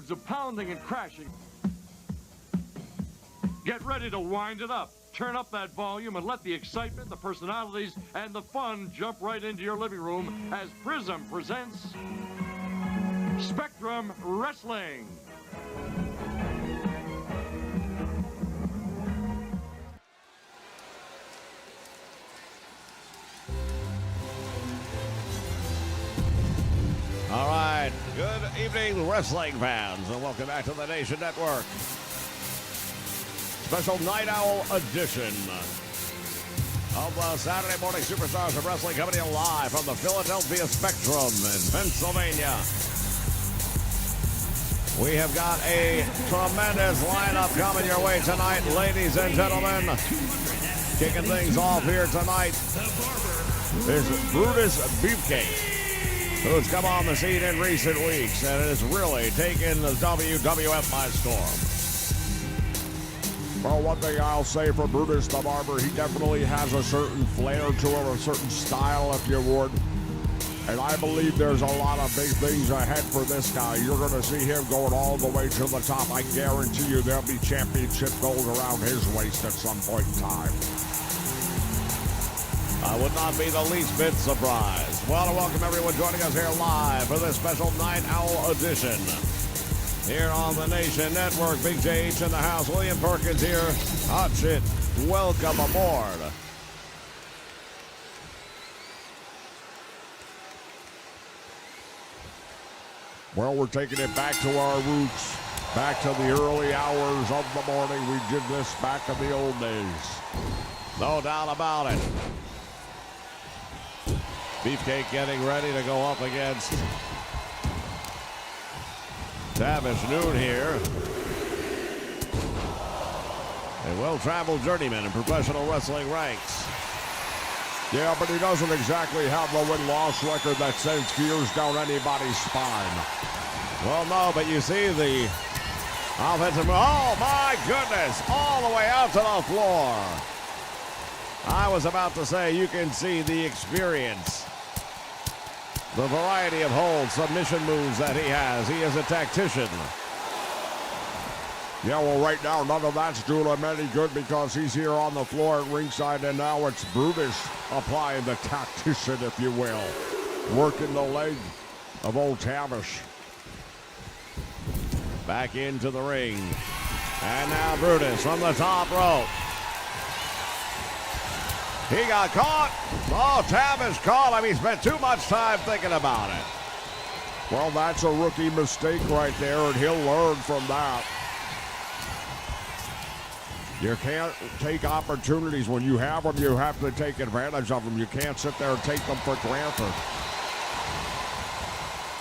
hundreds of pounding and crashing. Get ready to wind it up. Turn up that volume and let the excitement, the personalities, and the fun jump right into your living room as Prism presents Spectrum Wrestling. All right, good evening, wrestling fans, and welcome back to the Nation Network. Special Night Owl edition of the Saturday Morning Superstars of Wrestling, coming to you live from the Philadelphia Spectrum in Pennsylvania. We have got a tremendous lineup coming your way tonight, ladies and gentlemen. Kicking things off here tonight is Brutus Beefcake, who's come on the scene in recent weeks and has really taken the WWF by storm. Well, one thing I'll say for Brutus the Barber, he definitely has a certain flair to him, a certain style, if you would. And I believe there's a lot of big things ahead for this guy. You're going to see him going all the way to the top. I guarantee you there'll be championship gold around his waist at some point in time. I would not be the least bit surprised. Well, to welcome everyone joining us here live for this special Night Owl edition. Here on the Nation Network, Big JH in the house, William Perkins here. Hot shit, welcome aboard. Well, we're taking it back to our roots, back to the early hours of the morning. We did this back in the old days. No doubt about it. Beefcake getting ready to go up against Savage Noon here. A well-traveled journeyman in professional wrestling ranks. Yeah, but he doesn't exactly have the win-loss record that sends fears down anybody's spine. Well, no, but you see the offensive move. Oh, my goodness, all the way out to the floor. I was about to say, you can see the experience, the variety of holds, submission moves that he has. He is a tactician. Yeah, well, right now, none of that's doing him any good because he's here on the floor at ringside, and now it's Brutus applying the tactician, if you will, working the leg of old Tavish. Back into the ring. And now Brutus from the top rope. He got caught. Oh, Tavish caught him. He spent too much time thinking about it. Well, that's a rookie mistake right there, and he'll learn from that. You can't take opportunities. When you have them, you have to take advantage of them. You can't sit there and take them for granted.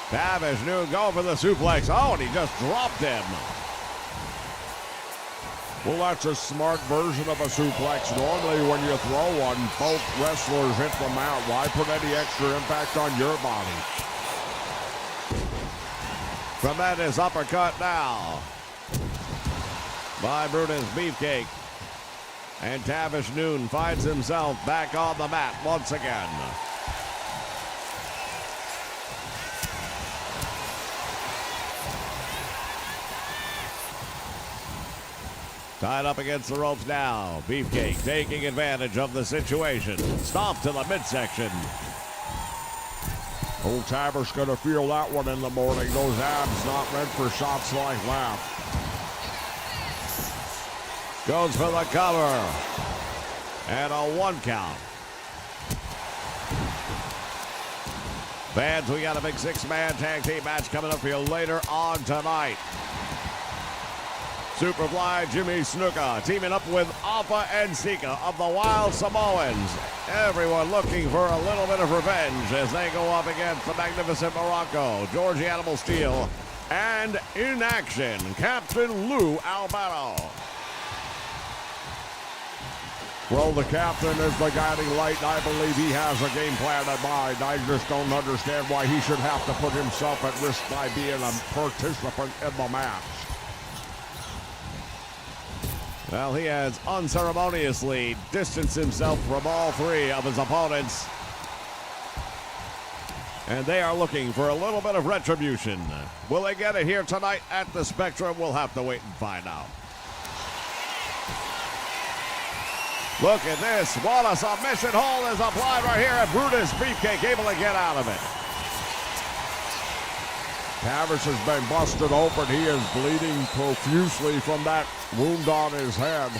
Tavish knew going for the suplex. Oh, and he just dropped him. Well, that's a smart version of a suplex. Normally, when you throw one, both wrestlers hit the mat. Why put any extra impact on your body? Tremendous uppercut now by Brutus Beefcake. And Tavish Noon finds himself back on the mat once again. Tied up against the ropes now. Beefcake taking advantage of the situation. Stomp to the midsection. Old Tavish going to feel that one in the morning. Those abs not meant for shots like that. Goes for the cover. And a 1 count. Fans, we got a big 6-man tag team match coming up for you later on tonight. Superfly Jimmy Snuka teaming up with Alpha and Sika of the Wild Samoans. Everyone looking for a little bit of revenge as they go up against the Magnificent Morocco, Georgie Animal Steel, and in action, Captain Lou Albano. Well, the captain is the guiding light, and I believe he has a game plan in mind. I just don't understand why he should have to put himself at risk by being a participant in the match. Well, he has unceremoniously distanced himself from all three of his opponents. And they are looking for a little bit of retribution. Will they get it here tonight at the Spectrum? We'll have to wait and find out. Look at this. What a submission hold is applied right here, and Brutus Beefcake able to get out of it. Tavish has been busted open. He is bleeding profusely from that wound on his head.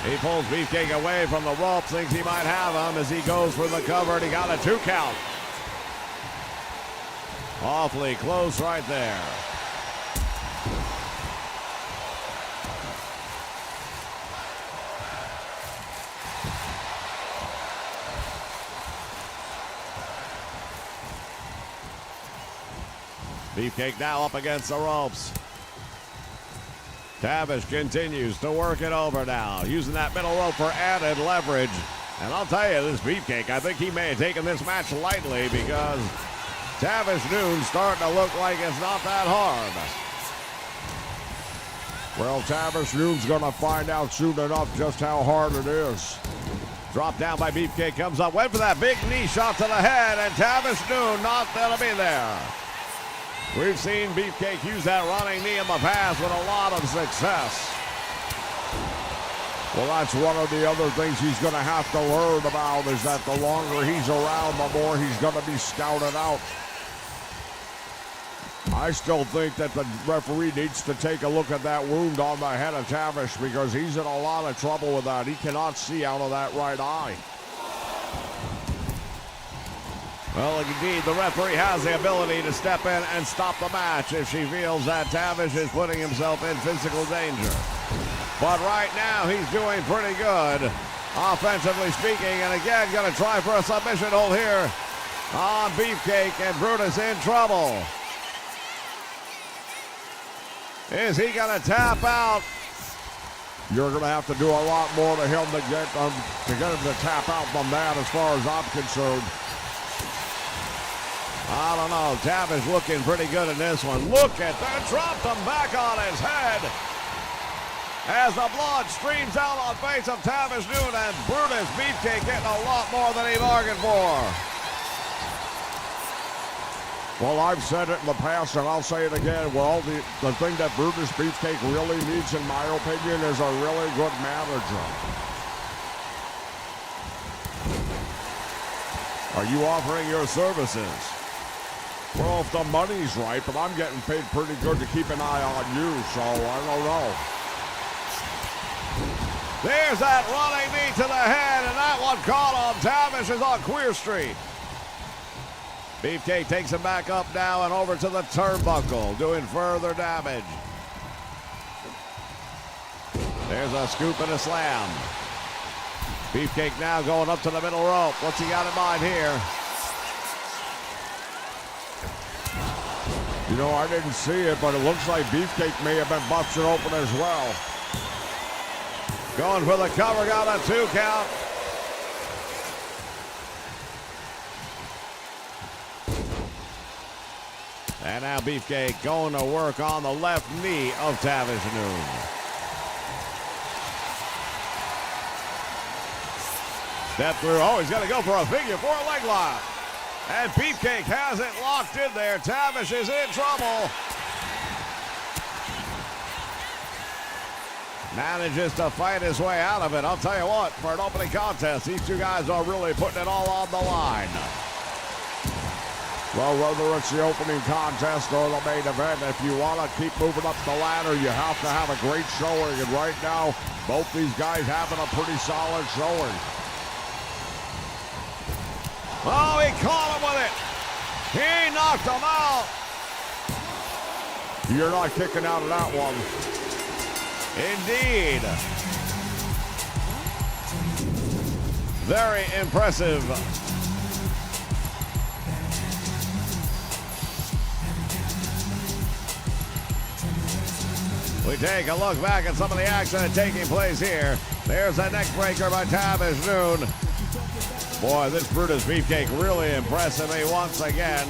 He pulls Beefcake away from the rope, thinks he might have him as he goes for the cover, and he got a 2 count. Awfully close right there. Beefcake now up against the ropes. Tavish continues to work it over now, using that middle rope for added leverage. And I'll tell you, this Beefcake, I think he may have taken this match lightly because Tavish Noon's starting to look like it's not that hard. Well, Tavish Noon's going to find out soon enough just how hard it is. Dropped down by Beefcake, comes up, went for that big knee shot to the head, and Tavish Noon not going to be there. We've seen Beefcake use that running knee in the past with a lot of success. Well, that's one of the other things he's going to have to learn about is that the longer he's around, the more he's going to be scouted out. I still think that the referee needs to take a look at that wound on the head of Tavish because he's in a lot of trouble with that. He cannot see out of that right eye. Well, indeed, the referee has the ability to step in and stop the match if she feels that Tavish is putting himself in physical danger. But right now, he's doing pretty good, offensively speaking. And again, going to try for a submission hold here on Beefcake, and Brutus in trouble. Is he going to tap out? You're going to have to do a lot more to him to get him to tap out from that as far as I'm concerned. I don't know. Tavish looking pretty good in this one. Look at that. Dropped him back on his head. As the blood streams out on face of Tavish Noon, and Brutus Beefcake getting a lot more than he bargained for. Well, I've said it in the past, and I'll say it again. Well, the thing that Brutus Beefcake really needs, in my opinion, is a really good manager. Are you offering your services? Well, if the money's right, but I'm getting paid pretty good to keep an eye on you, so I don't know. There's that running knee to the head, and that one caught on Tavish is on Queer Street. Beefcake takes him back up now and over to the turnbuckle, doing further damage. There's a scoop and a slam. Beefcake now going up to the middle rope. What's he got in mind here? You know, I didn't see it, but it looks like Beefcake may have been busted open as well. Going for the cover, got a 2 count. And now Beefcake going to work on the left knee of Tavish Noon. Step through. Oh, he's going to go for a figure 4 leg lock. And Beefcake has it locked in there. Tavish is in trouble. Manages to fight his way out of it. I'll tell you what, for an opening contest, these two guys are really putting it all on the line. Well, whether it's the opening contest or the main event, if you want to keep moving up the ladder, you have to have a great showing. And right now, both these guys having a pretty solid showing. Oh, he caught him with it. He knocked him out. You're not kicking out of that one. Indeed. Very impressive. We take a look back at some of the action that's taking place here. There's a neck breaker by Tavish Noon. Boy, this Brutus Beefcake really impressing me once again.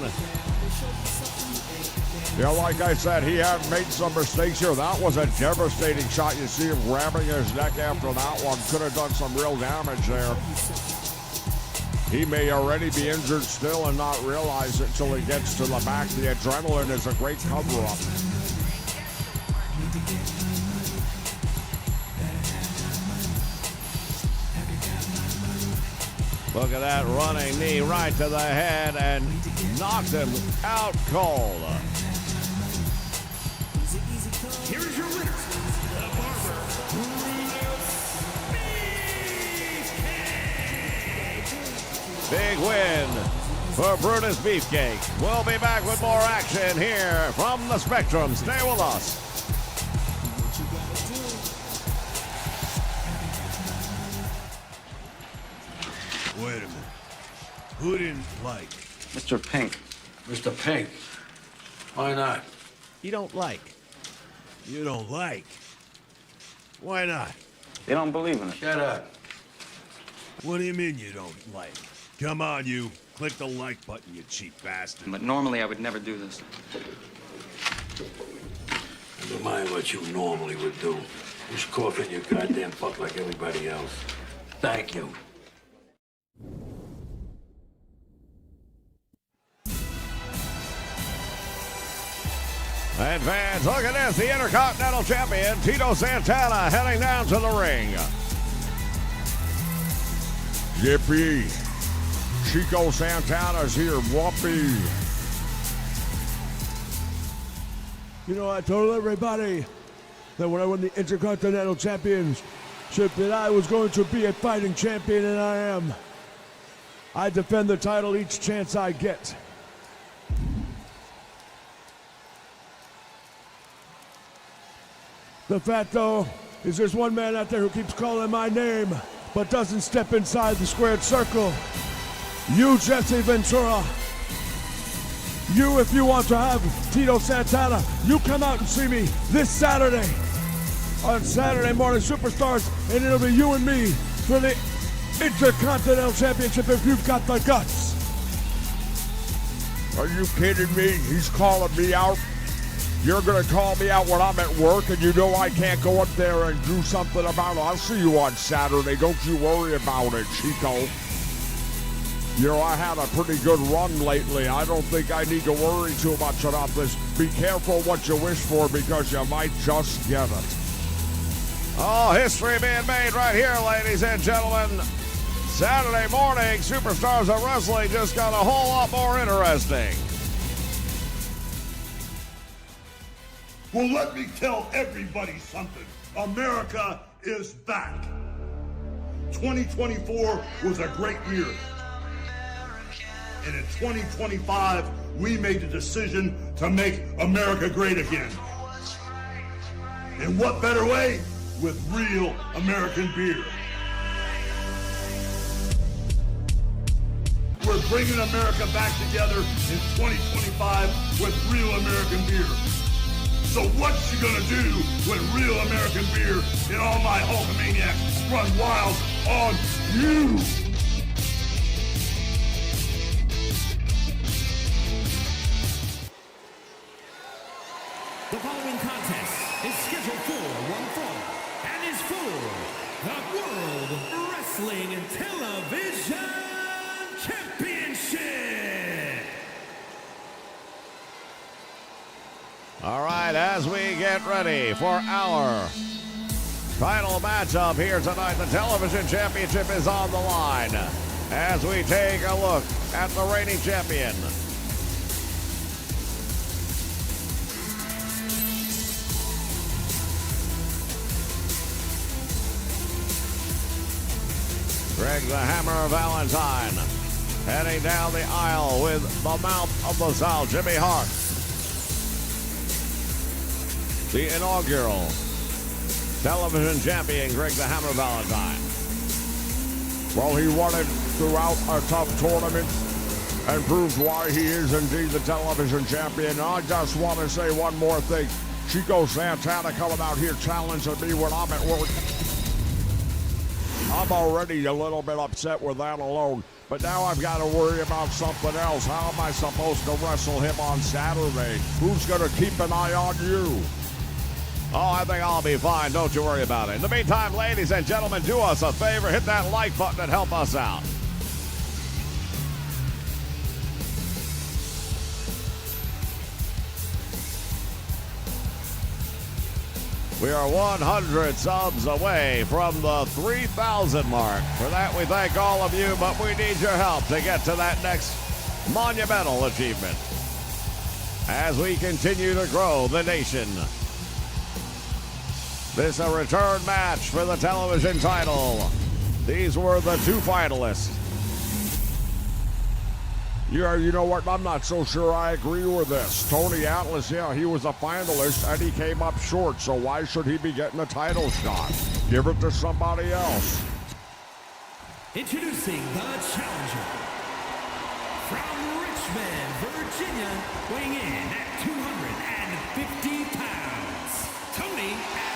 You know, like I said, he had made some mistakes here. That was a devastating shot. You see him grabbing his neck after that one. Could have done some real damage there. He may already be injured still and not realize it till he gets to the back. The adrenaline is a great cover-up. Look at that running knee right to the head and knocked him out cold. Here is your winner, the Barber. Big win for Brutus Beefcake. We'll be back with more action here from the Spectrum. Stay with us. Wait a minute. Who didn't like? Mr. Pink. Mr. Pink. Why not? You don't like. You don't like? Why not? They don't believe in it. Shut up. What do you mean you don't like? Come on, you. Click the like button, you cheap bastard. But normally I would never do this. Never mind what you normally would do. Just cough in your goddamn butt like everybody else. Thank you. And fans, look at this. The Intercontinental Champion, Tito Santana, heading down to the ring. Yippee. Chico Santana's here. Whoopee. You know, I told everybody that when I won the Intercontinental Championship that I was going to be a fighting champion, and I am. I defend the title each chance I get. The fact, though, is there's one man out there who keeps calling my name, but doesn't step inside the squared circle. You, Jesse Ventura. You, if you want to have Tito Santana, you come out and see me this Saturday on Saturday Morning Superstars, and it'll be you and me for the Intercontinental Championship if you've got the guts. Are you kidding me? He's calling me out. You're going to call me out when I'm at work, and you know I can't go up there and do something about it. I'll see you on Saturday. Don't you worry about it, Chico. You know, I had a pretty good run lately. I don't think I need to worry too much about this. Be careful what you wish for because you might just get it. Oh, history being made right here, ladies and gentlemen. Saturday morning, Superstars of Wrestling just got a whole lot more interesting. Well, let me tell everybody something. America is back. 2024 was a great year. And in 2025, we made the decision to make America great again. And what better way? With real American beer. We're bringing America back together in 2025 with real American beer. So what you gonna do when real American beer and all my Hulkamaniacs run wild on you? The following contest is scheduled for one fall and is for the World Wrestling Television Championship. All right, as we get ready for our final matchup here tonight, the television championship is on the line as we take a look at the reigning champion. Greg the Hammer Valentine heading down the aisle with the mouth of the South, Jimmy Hart. The inaugural television champion, Greg the Hammer Valentine. Well, he won it throughout a tough tournament and proves why he is indeed the television champion. And I just want to say one more thing. Chico Santana coming out here challenging me when I'm at work. I'm already a little bit upset with that alone. But now I've got to worry about something else. How am I supposed to wrestle him on Saturday? Who's going to keep an eye on you? Oh, I think I'll be fine. Don't you worry about it. In the meantime, ladies and gentlemen, do us a favor. Hit that like button and help us out. We are 100 subs away from the 3,000 mark. For that, we thank all of you, but we need your help to get to that next monumental achievement as we continue to grow the nation. This is a return match for the television title. These were the two finalists. Yeah, you know what? I'm not so sure I agree with this. Tony Atlas, yeah, he was a finalist and he came up short, so why should he be getting a title shot? Give it to somebody else. Introducing the challenger from Richmond, Virginia, weighing in at 250 pounds, Tony Atlas.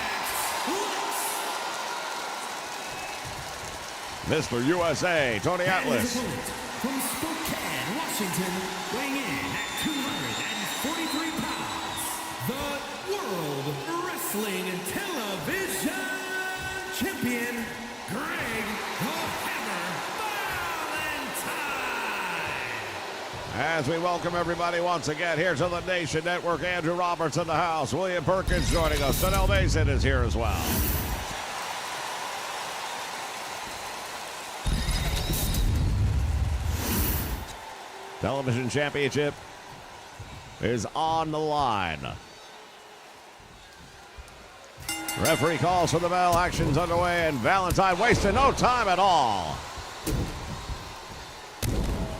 Mr. USA, Tony And his Atlas. opponent from Spokane, Washington, weighing in at 243 pounds, the World Wrestling Television Champion, Greg the Hammer Valentine. As we welcome everybody once again here to the Nation Network, Andrew Roberts in the house, William Perkins joining us, Donnell Mason is here as well. Television Championship is on the line. Referee calls for the bell. Action's underway, and Valentine wasting no time at all.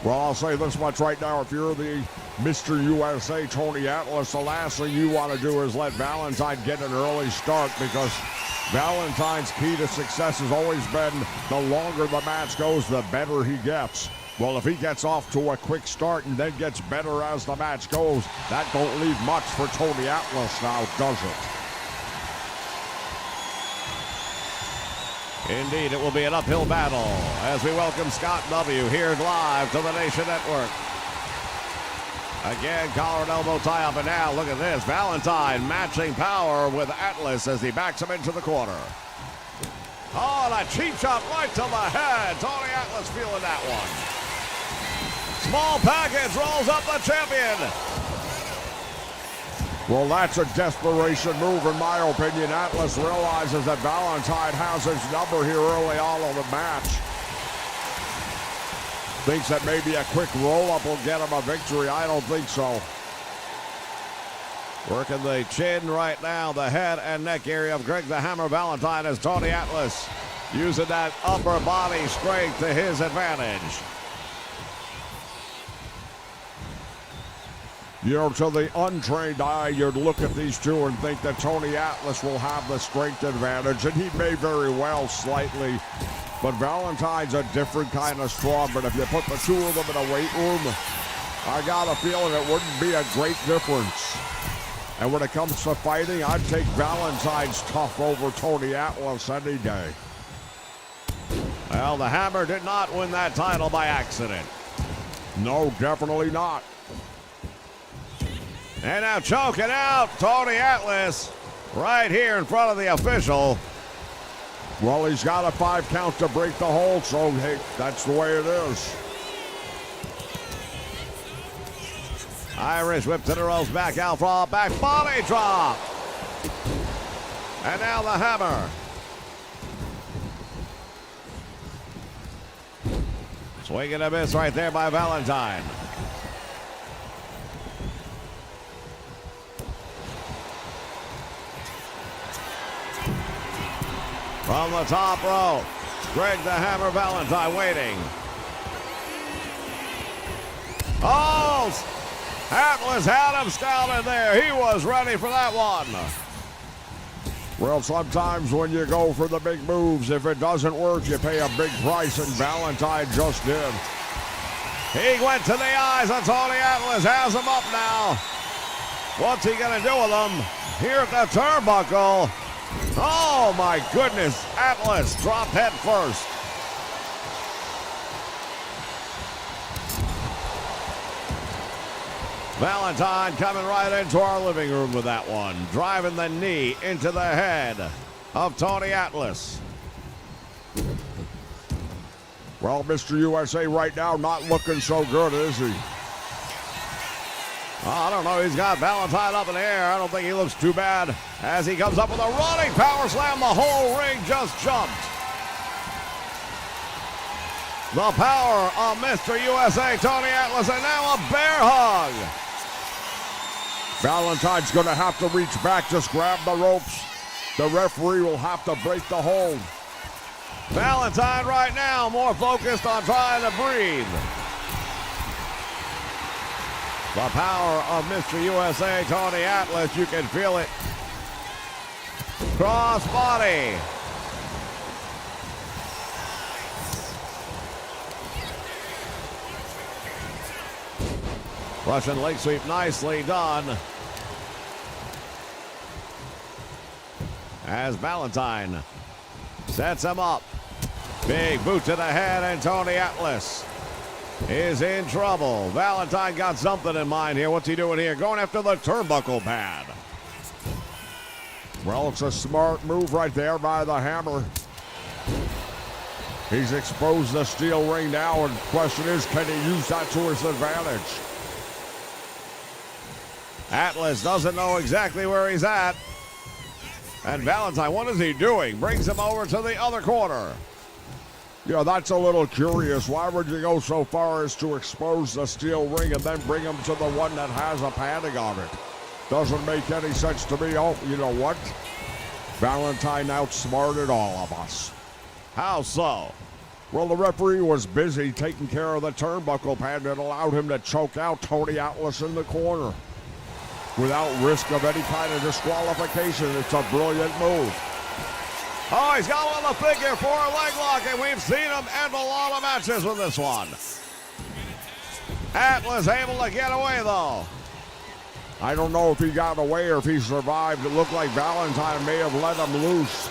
Well, I'll say this much right now. If you're the Mr. USA Tony Atlas, the last thing you want to do is let Valentine get an early start, because Valentine's key to success has always been the longer the match goes, the better he gets. Well, if he gets off to a quick start and then gets better as the match goes, that don't leave much for Tony Atlas now, does it? Indeed, it will be an uphill battle as we welcome Scott W. here live to the Nation Network. Again, collar and elbow tie up, and now look at this. Valentine matching power with Atlas as he backs him into the corner. Oh, and a cheap shot right to the head. Tony Atlas feeling that one. Small package rolls up the champion. Well, that's a desperation move, in my opinion. Atlas realizes that Valentine has his number here early on in the match. Thinks that maybe a quick roll-up will get him a victory. I don't think so. Working the chin right now, the head and neck area of Greg the Hammer Valentine, as Tony Atlas using that upper body strength to his advantage. You know, to the untrained eye, you'd look at these two and think that Tony Atlas will have the strength advantage, and he may very well slightly. But Valentine's a different kind of strong. But if you put the two of them in a weight room, I got a feeling it wouldn't be a great difference. And when it comes to fighting, I'd take Valentine's tough over Tony Atlas any day. Well, the Hammer did not win that title by accident. No, definitely not. And now choking out Tony Atlas right here in front of the official. Well, he's got a 5 count to break the hold, so hey, that's the way it is. Irish whip to the ropes, back out for a back body drop. And now the Hammer. Swing and a miss right there by Valentine. From the top rope, Greg the Hammer Valentine waiting. Oh, Atlas had him scouted there. He was ready for that one. Well, sometimes when you go for the big moves, if it doesn't work, you pay a big price, and Valentine just did. He went to the eyes of Tony Atlas, has him up now. What's he going to do with him? Here at the turnbuckle. Oh, my goodness. Atlas dropped head first. Valentine coming right into our living room with that one. Driving the knee into the head of Tony Atlas. Well, Mr. USA right now not looking so good, is he? I don't know. He's got Valentine up in the air. I don't think he looks too bad as he comes up with a running power slam. The whole ring just jumped. The power of Mr. USA, Tony Atlas, and now a bear hug. Valentine's going to have to reach back, just grab the ropes. The referee will have to break the hold. Valentine right now more focused on trying to breathe. The power of Mr. USA, Tony Atlas, you can feel it. Cross body. Russian leg sweep, nicely done. As Valentine sets him up. Big boot to the head, and Tony Atlas is in trouble. Valentine got something in mind here. What's he doing here? Going after the turnbuckle pad. Well, it's a smart move right there by the Hammer. He's exposed the steel ring now, and the question is, can he use that to his advantage? Atlas doesn't know exactly where he's at. And Valentine, what is he doing? Brings him over to the other corner. Yeah, that's a little curious. Why would you go so far as to expose the steel ring and then bring him to the one that has a padding on it? Doesn't make any sense to me. Oh, you know what? Valentine outsmarted all of us. How so? Well, the referee was busy taking care of the turnbuckle pad that allowed him to choke out Tony Atlas in the corner without risk of any kind of disqualification. It's a brilliant move. Oh, he's got on the figure for a leg lock, and we've seen him end a lot of matches with this one. Atlas able to get away, though. I don't know if he got away or if he survived. It looked like Valentine may have let him loose.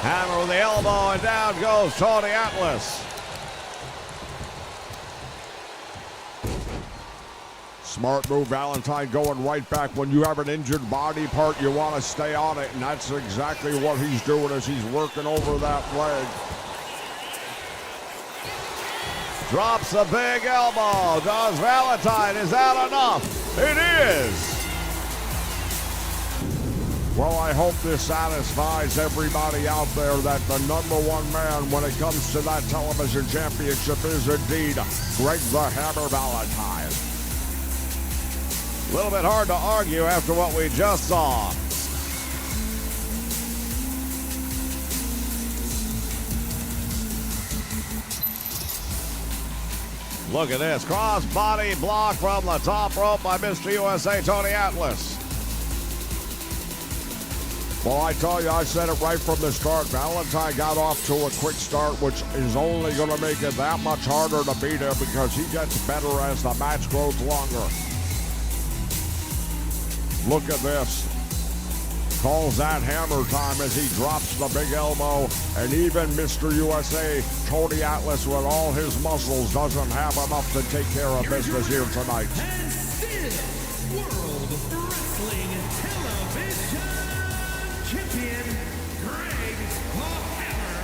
Hammer with the elbow, and down goes Tony Atlas. Smart move, Valentine going right back. When you have an injured body part, you want to stay on it, and that's exactly what he's doing as he's working over that leg. Drops a big elbow. Does Valentine? Is that enough? It is. Well, I hope this satisfies everybody out there that the number one man when it comes to that television championship is indeed Greg the Hammer Valentine. A little bit hard to argue after what we just saw. Look at this. Cross body block from the top rope by Mr. USA, Tony Atlas. Well, I tell you, I said it right from the start. Valentine got off to a quick start, which is only going to make it that much harder to beat him because he gets better as the match grows longer. Look at this. Calls that hammer time as he drops the big elbow. And even Mr. USA, Tony Atlas, with all his muscles, doesn't have enough to take care of business here tonight. And still, World Wrestling Television Champion, Greg the Hammer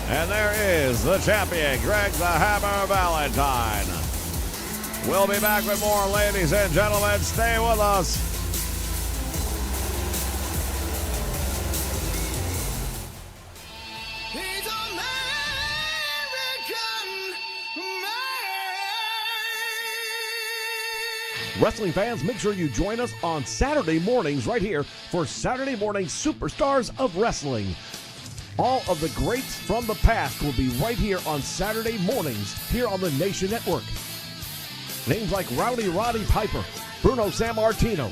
Valentine. And there is the champion, Greg the Hammer Valentine. We'll be back with more, ladies and gentlemen. Stay with us. He's American made. Wrestling fans, make sure you join us on Saturday mornings right here for Saturday Morning Superstars of Wrestling. All of the greats from the past will be right here on Saturday mornings here on the Nation Network. Names like Rowdy Roddy Piper, Bruno Sammartino,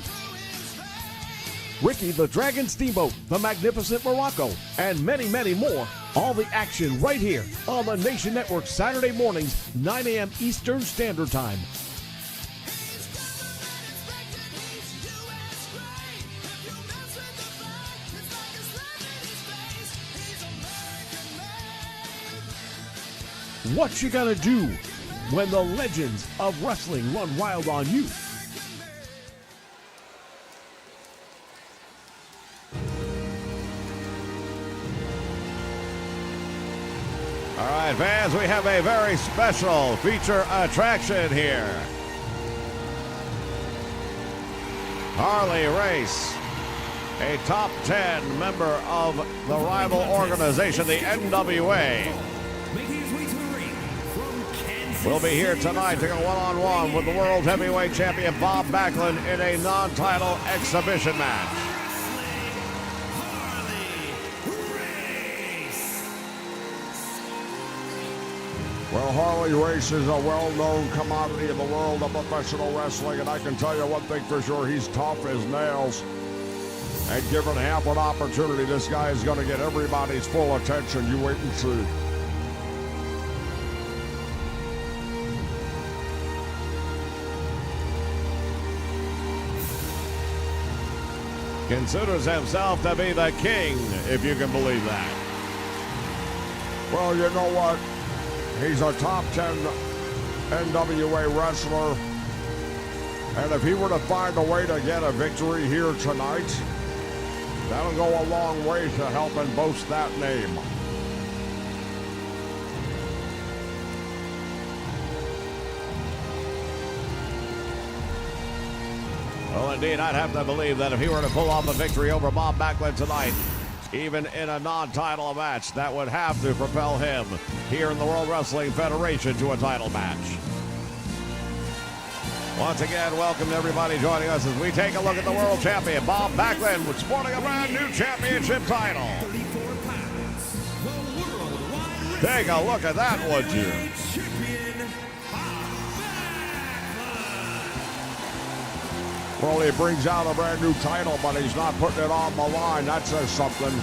Ricky the Dragon Steamboat, the Magnificent Morocco, and many, many more. All the action right here on the Nation Network Saturday mornings, 9 a.m. Eastern Standard Time. What you gonna do when the legends of wrestling run wild on you? All right, fans, we have a very special feature attraction here. Harley Race, a top 10 member of the rival organization, the NWA, will be here tonight to go one-on-one with the World Heavyweight Champion Bob Backlund in a non-title exhibition match. Well, Harley Race is a well-known commodity in the world of professional wrestling, and I can tell you one thing for sure, he's tough as nails. And given half an opportunity, this guy is going to get everybody's full attention. You wait and see. Considers himself to be the king, if you can believe that. Well, you know what? He's a top 10 NWA wrestler. And if he were to find a way to get a victory here tonight, that'll go a long way to helping boast that name. Well, indeed, I'd have to believe that if he were to pull off a victory over Bob Backlund tonight, even in a non-title match, that would have to propel him here in the World Wrestling Federation to a title match. Once again, welcome to everybody joining us as we take a look at the world champion, Bob Backlund, sporting a brand new championship title. Take a look at that, would you? Well, he brings out a brand new title, but he's not putting it on the line. That says something.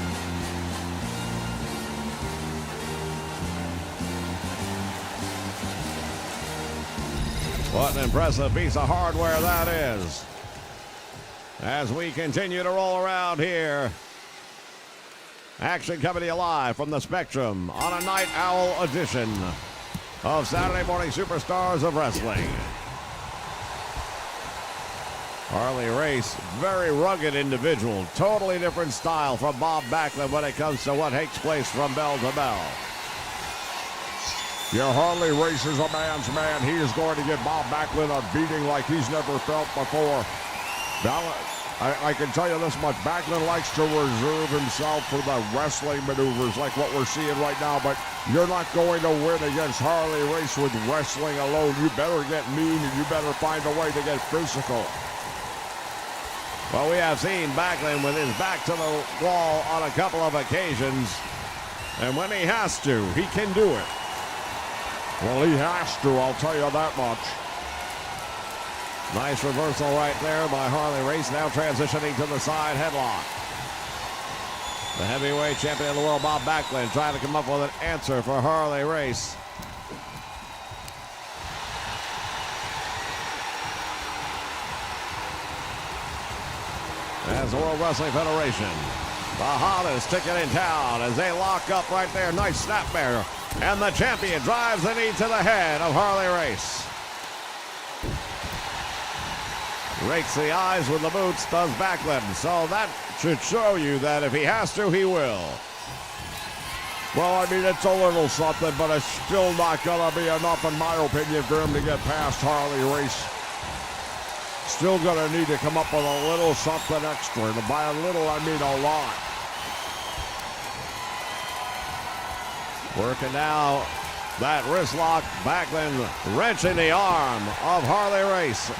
What an impressive piece of hardware that is. As we continue to roll around here, action coming to you live from the Spectrum on a Night Owl edition of Saturday Morning Superstars of Wrestling. Harley Race, very rugged individual, totally different style from Bob Backlund when it comes to what takes place from bell to bell. Yeah, Harley Race is a man's man. He is going to get Bob Backlund a beating like he's never felt before. Now, I can tell you this much. Backlund likes to reserve himself for the wrestling maneuvers like what we're seeing right now, but you're not going to win against Harley Race with wrestling alone. You better get mean and you better find a way to get physical. Well, we have seen Backlund with his back to the wall on a couple of occasions, and when he has to, he can do it. Well, he has to, I'll tell you that much. Nice reversal right there by Harley Race, now transitioning to the side headlock. The heavyweight champion of the world, Bob Backlund, trying to come up with an answer for Harley Race. As the World Wrestling Federation, the hottest ticket in town, as they lock up right there. Nice snapmare. And the champion drives the knee to the head of Harley Race. Rakes the eyes with the boots, does Backlund. So that should show you that if he has to, he will. Well, I mean, it's a little something, but it's still not going to be enough, in my opinion, for him to get past Harley Race. Still going to need to come up with a little something extra. And by a little, I mean a lot. Working now that wrist lock. Backlund wrenching the arm of Harley Race.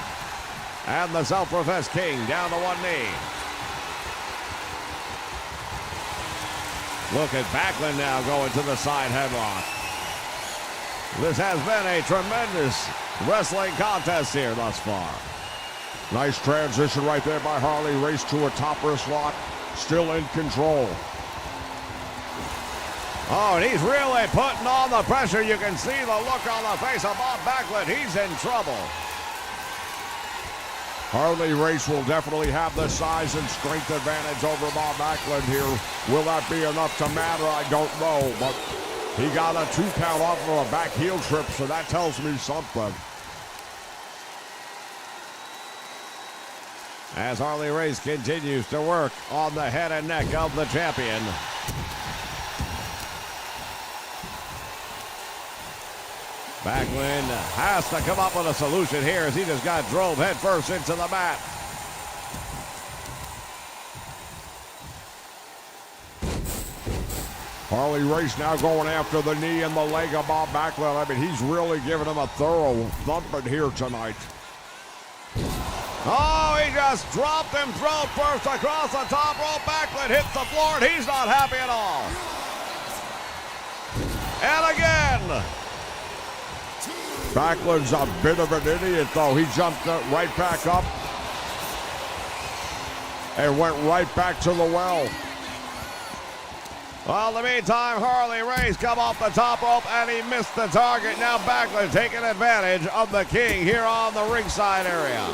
And the self-professed king down to one knee. Look at Backlund now going to the side headlock. This has been a tremendous wrestling contest here thus far. Nice transition right there by Harley Race to a top wrist lock. Still in control. Oh, and he's really putting on the pressure. You can see the look on the face of Bob Backlund. He's in trouble. Harley Race will definitely have the size and strength advantage over Bob Backlund here. Will that be enough to matter? I don't know, but He got a 2 count off of a back heel trip, so that tells me something. As Harley Race continues to work on the head and neck of the champion. Backlund has to come up with a solution here as he just got drove headfirst into the mat. Harley Race now going after the knee and the leg of Bob Backlund. I mean, he's really giving him a thorough thumping here tonight. Oh, he just dropped him throat first across the top rope. Backlund hits the floor, and he's not happy at all. And again. Backlund's a bit of an idiot, though. He jumped right back up and went right back to the well. Well, in the meantime, Harley Race come off the top rope, and he missed the target. Now Backlund taking advantage of the king here on the ringside area.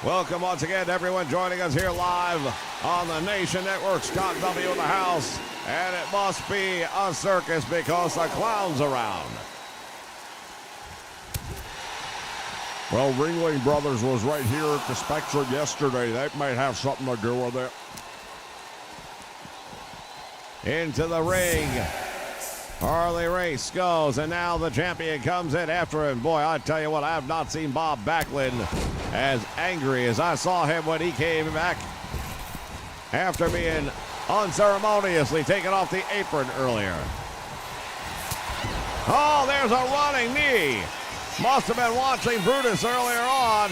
Welcome once again to everyone joining us here live on the Nation Network. Scott W. in the house. And it must be a circus because the clown's around. Well, Ringling Brothers was right here at the Spectrum yesterday. That might have something to do with it. Into the ring. Harley Race goes, and now the champion comes in after him. Boy, I tell you what, I have not seen Bob Backlund as angry as I saw him when he came back after being unceremoniously taken off the apron earlier. Oh, there's a running knee. Must have been watching Brutus earlier on.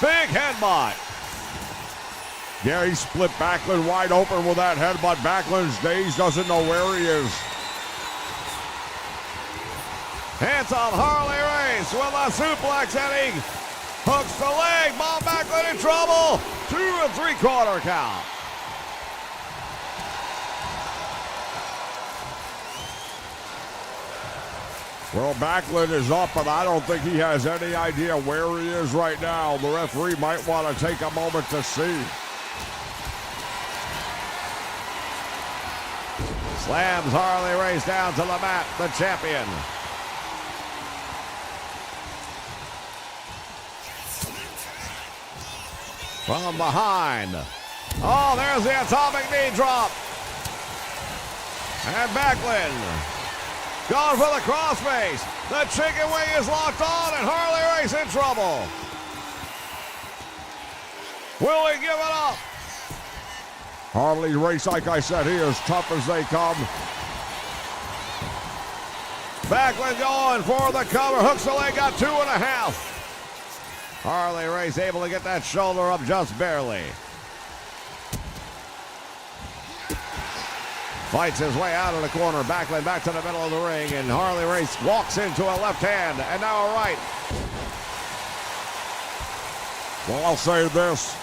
Big headbutt. Yeah, he split Backlund wide open with that headbutt. Backlund's dazed, doesn't know where he is. Hands on Harley Race with a suplex, and he hooks the leg. Bob Backlund in trouble. 2 3/4 count. Well, Backlund is up, but I don't think he has any idea where he is right now. The referee might want to take a moment to see. Slams Harley Race down to the mat, the champion. From behind. Oh, there's the atomic knee drop. And Backlund going for the crossface. The chicken wing is locked on, and Harley Race in trouble. Will he give it up? Harley Race, like I said, he is tough as they come. Backlund going for the cover. Hooks the leg, got 2.5. Harley Race able to get that shoulder up just barely. Fights his way out of the corner. Backlund back to the middle of the ring, and Harley Race walks into a left hand and now a right. Well, I'll say this.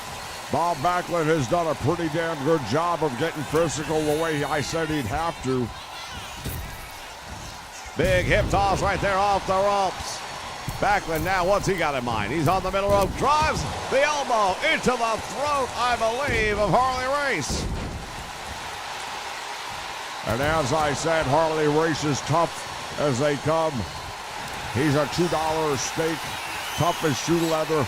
Bob Backlund has done a pretty damn good job of getting physical the way I said he'd have to. Big hip toss right there off the ropes. Backlund now, what's he got in mind? He's on the middle rope, drives the elbow into the throat, I believe, of Harley Race. And as I said, Harley Race is tough as they come. He's a $2 steak, tough as shoe leather,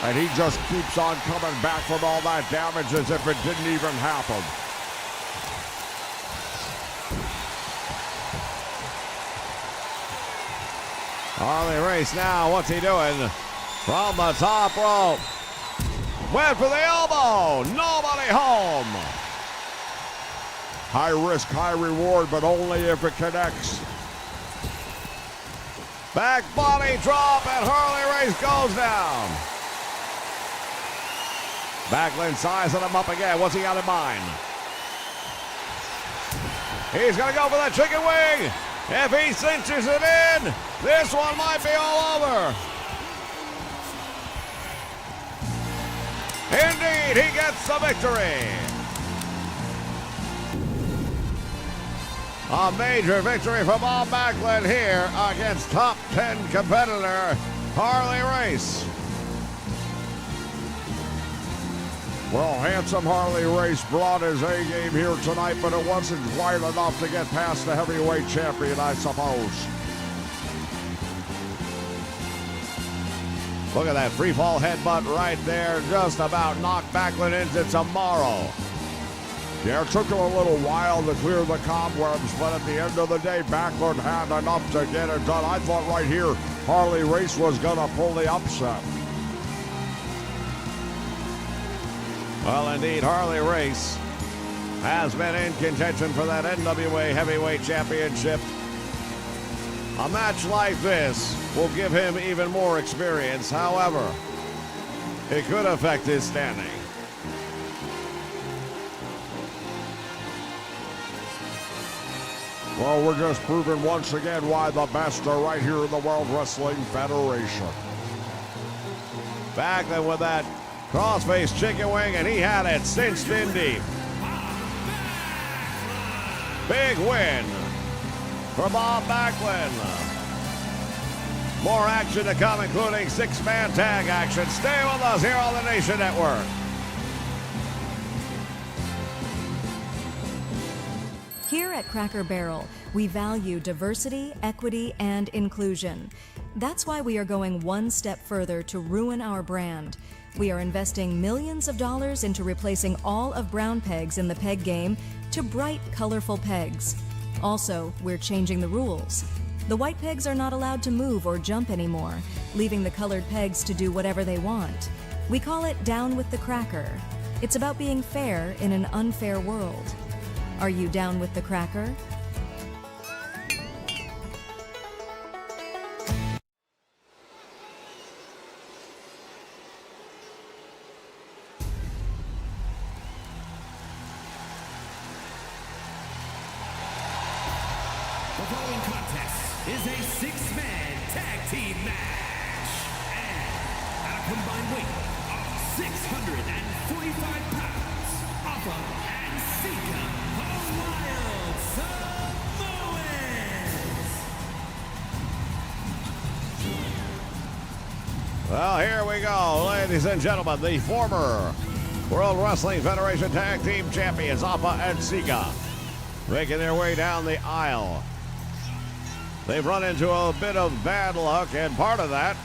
and he just keeps on coming back from all that damage as if it didn't even happen. Harley Race now, what's he doing? From the top rope. Went for the elbow. Nobody home. High risk, high reward, but only if it connects. Back body drop, and Harley Race goes down. Backlund sizing him up again. What's he got in mind? He's going to go for that chicken wing. If he cinches it in, this one might be all over. Indeed, he gets the victory. A major victory for Bob Backlund here against top 10 competitor Harley Race. Well, handsome Harley Race brought his A game here tonight, but it wasn't quite enough to get past the heavyweight champion, I suppose. Look at that free fall headbutt right there. Just about knocked Backlund into tomorrow. Yeah, it took him a little while to clear the cobwebs, but at the end of the day, Backlund had enough to get it done. I thought right here Harley Race was going to pull the upset. Well, indeed, Harley Race has been in contention for that NWA Heavyweight Championship. A match like this will give him even more experience. However, it could affect his standing. Well, we're just proving once again why the best are right here in the World Wrestling Federation. Backlund with that crossface chicken wing, and he had it cinched in deep. Big win for Bob Backlund. More action to come, including six-man tag action. Stay with us here on the Nation Network. Here at Cracker Barrel, we value diversity, equity, and inclusion. That's why we are going one step further to ruin our brand. We are investing millions of dollars into replacing all of brown pegs in the peg game to bright, colorful pegs. Also, we're changing the rules. The white pegs are not allowed to move or jump anymore, leaving the colored pegs to do whatever they want. We call it Down with the Cracker. It's about being fair in an unfair world. Are you down with the cracker? The following contest is a six-man tag team match. And at a combined weight of 645 pounds, Alpha and Sika, the Wild Samoans. Well, here we go, ladies and gentlemen. The former World Wrestling Federation Tag Team Champions, Alpha and Sika, making their way down the aisle. They've run into a bit of bad luck, and part of that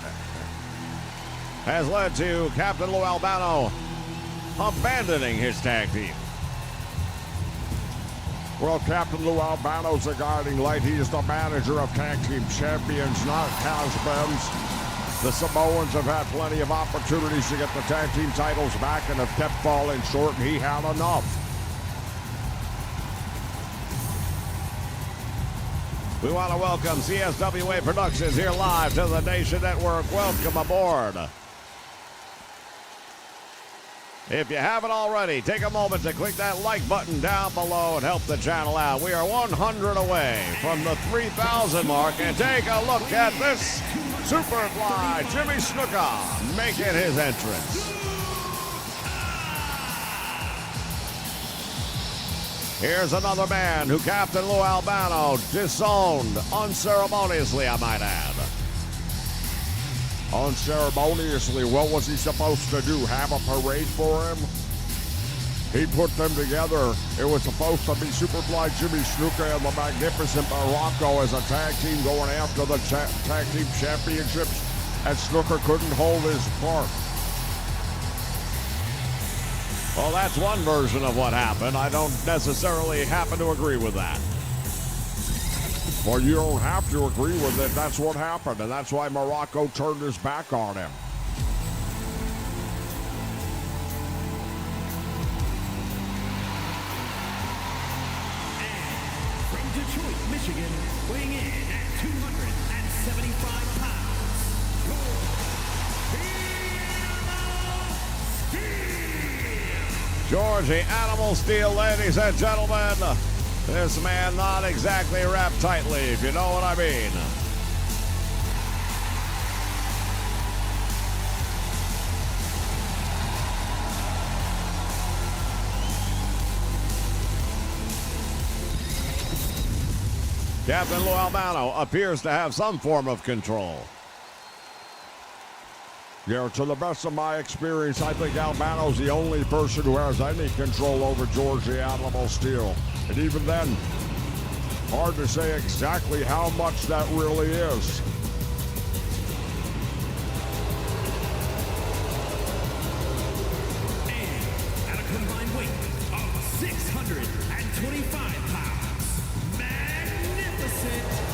has led to Captain Lou Albano abandoning his tag team. Well, Captain Lou Albano's a guiding light. He is the manager of tag team champions, not has-beens. The Samoans have had plenty of opportunities to get the tag team titles back and have kept falling short, and he had enough. We want to welcome CSWA Productions here live to the Nation Network. Welcome aboard. If you haven't already, take a moment to click that like button down below and help the channel out. We are 100 away from the 3,000 mark, and take a look at this Superfly Jimmy Snuka making his entrance. Here's another man who Captain Lou Albano disowned unceremoniously, I might add. Unceremoniously, what was he supposed to do? Have a parade for him? He put them together. It was supposed to be Superfly Jimmy Snuka and the Magnificent Morocco as a tag team going after the tag team championships, and Snuka couldn't hold his part. Well, that's one version of what happened. I don't necessarily happen to agree with that. Well, you don't have to agree with it. That's what happened, and that's why Morocco turned his back on him. And from Detroit, Michigan, weighing in at 275 pounds, George the Animal Steel, ladies and gentlemen. This man not exactly wrapped tightly, if you know what I mean. Captain Lou Albano appears to have some form of control. Yeah, to the best of my experience, I think Albano's the only person who has any control over George the Animal Steel. And even then, hard to say exactly how much that really is. And at a combined weight of 625 pounds, magnificent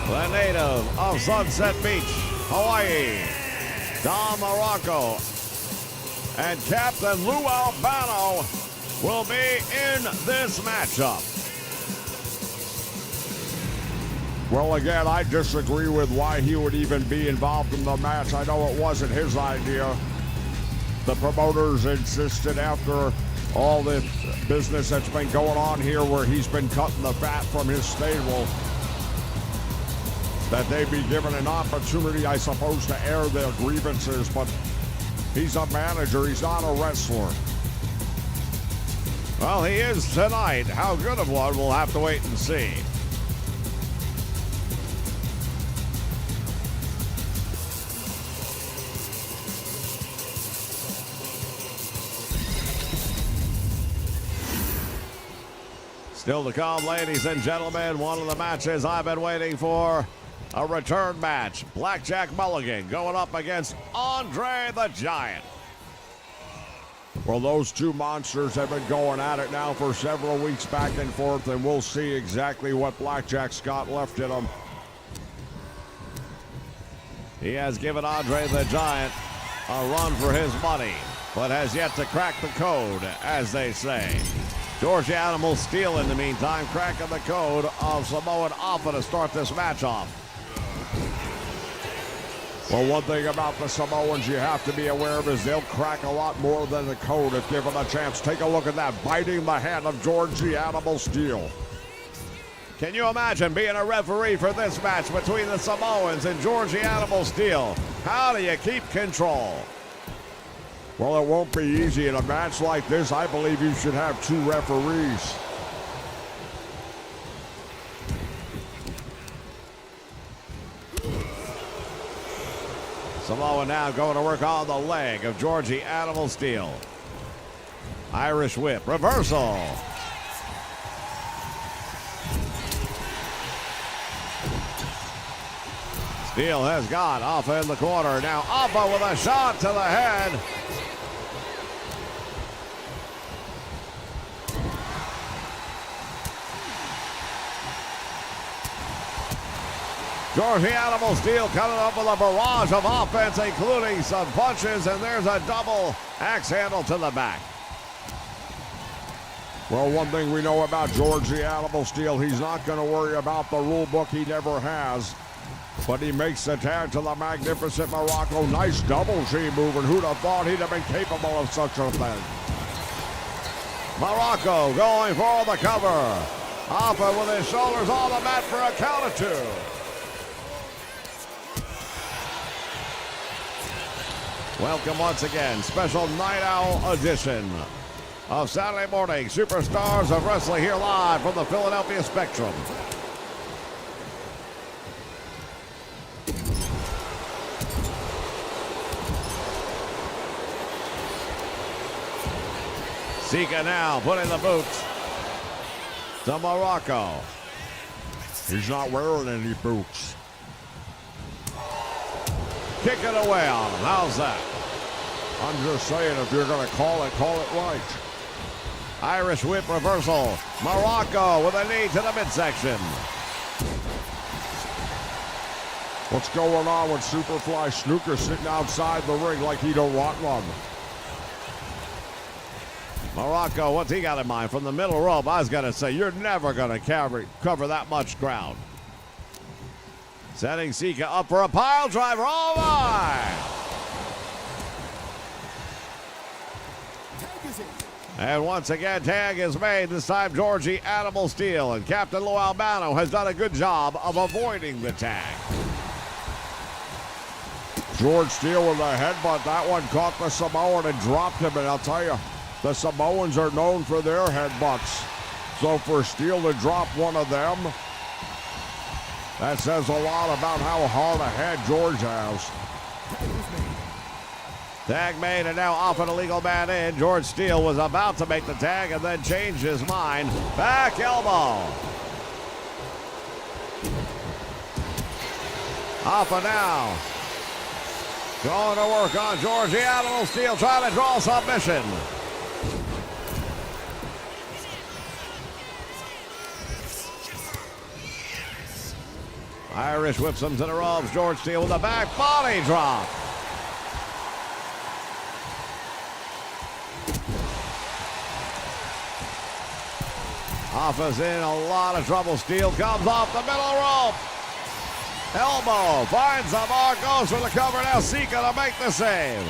The native of Sunset Beach, Hawaii, Don Morocco, and Captain Lou Albano will be in this matchup. Well, again, I disagree with why he would even be involved in the match. I know it wasn't his idea. The promoters insisted after all this business that's been going on here where he's been cutting the fat from his stable that they be given an opportunity, I suppose, to air their grievances, but he's a manager, he's not a wrestler. Well, he is tonight. How good of one, we'll have to wait and see. Still to come, ladies and gentlemen, one of the matches I've been waiting for. A return match. Blackjack Mulligan going up against Andre the Giant. Well, those two monsters have been going at it now for several weeks back and forth, and we'll see exactly what Blackjack's got left in him. He has given Andre the Giant a run for his money, but has yet to crack the code, as they say. George the Animal Steel, in the meantime, cracking the code of Samoan Alpha to start this match off. Well, one thing about the Samoans you have to be aware of is they'll crack a lot more than the code if given a chance. Take a look at that, biting the hand of George the Animal Steel. Can you imagine being a referee for this match between the Samoans and George the Animal Steel? How do you keep control? Well, it won't be easy. In a match like this, I believe you should have two referees. Samoa now going to work on the leg of George the Animal Steel. Irish whip, reversal. Steel has got Alpha in the corner. Now Alpha with a shot to the head. George the Animal Steel coming up with a barrage of offense, including some punches, and there's a double axe handle to the back. Well, one thing we know about George the Animal Steel, he's not going to worry about the rule book. He never has. But he makes the tag to the magnificent Morocco. Nice double G move, and who'd have thought he'd have been capable of such a thing? Morocco going for the cover. Alpha with his shoulders on the mat for a count of two. Welcome once again, special Night Owl edition of Saturday Morning Superstars of Wrestling here live from the Philadelphia Spectrum. Sika now putting the boot to Morocco. He's not wearing any boots. Kick it away on him. How's that? I'm just saying, if you're going to call it right. Irish whip reversal. Morocco with a knee to the midsection. What's going on with Superfly Snooker sitting outside the ring like he don't want one? Morocco, what's he got in mind? From the middle rope, I was going to say, you're never going to cover that much ground. Setting Sika up for a pile driver. Oh, my! And once again, tag is made. This time, George the Animal Steel. And Captain Lou Albano has done a good job of avoiding the tag. George Steele with a headbutt. That one caught the Samoan and dropped him. And I'll tell you, the Samoans are known for their headbutts. So for Steele to drop one of them, That says a lot about how hard a head George has. Tag made and now off an illegal man in. George Steele was about to make the tag and then changed his mind. Back elbow. Off and now. Going to work on George the Animal Steele, trying to draw submission. Irish whips him to the ropes. George Steele with a back body drop. Offa's in a lot of trouble. Steele comes off the middle rope. Elbow finds the mark, goes for the cover. Now Sika to make the save.